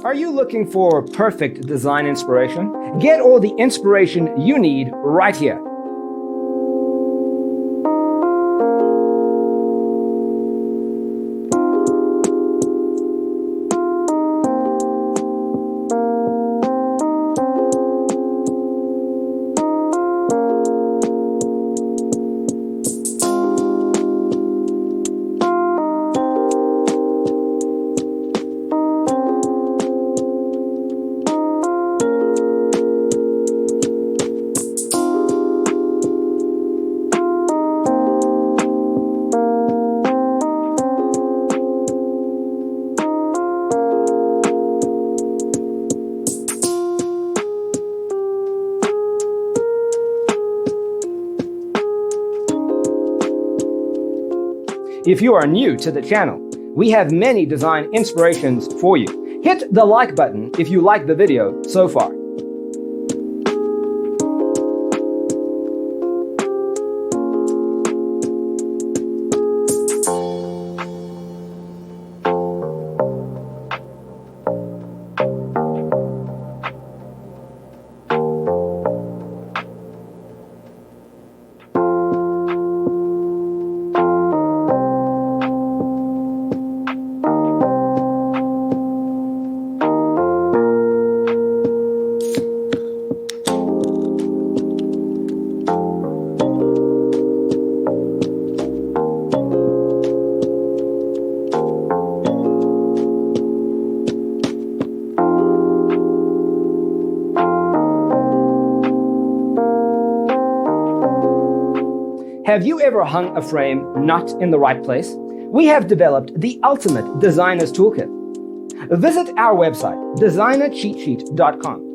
Are you looking for perfect design inspiration? Get all the inspiration you need right here. If you are new to the channel, we have many design inspirations for you. Hit the like button if you like the video so far. Have you ever hung a frame not in the right place? We have developed the ultimate designer's toolkit. Visit our website, designercheatsheet.com.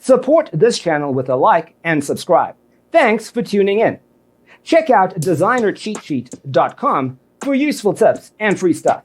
Support this channel with a like and subscribe. Thanks for tuning in. Check out designercheatsheet.com for useful tips and free stuff.